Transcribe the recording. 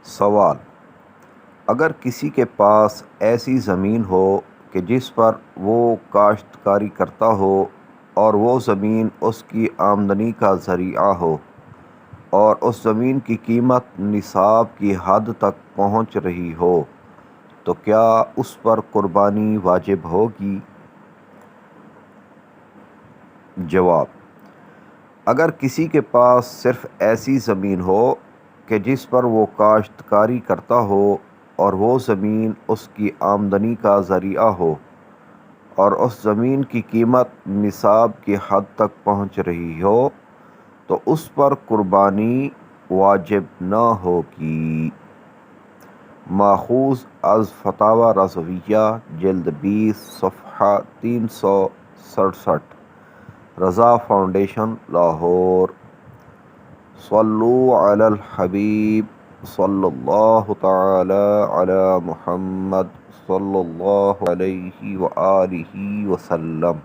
سوال: اگر کسی کے پاس ایسی زمین ہو کہ جس پر وہ کاشتکاری کرتا ہو اور وہ زمین اس کی آمدنی کا ذریعہ ہو اور اس زمین کی قیمت نصاب کی حد تک پہنچ رہی ہو تو کیا اس پر قربانی واجب ہوگی؟ جواب: اگر کسی کے پاس صرف ایسی زمین ہو کہ جس پر وہ کاشتکاری کرتا ہو اور وہ زمین اس کی آمدنی کا ذریعہ ہو اور اس زمین کی قیمت نصاب کی حد تک پہنچ رہی ہو تو اس پر قربانی واجب نہ ہوگی۔ ماخوذ از فتاوی رضویہ جلد 20 صفحہ 367 رضا فاؤنڈیشن لاہور۔ صلو علی الحبیب صلی اللہ تعالی علی محمد صلی اللہ علیہ وآلہ وسلم۔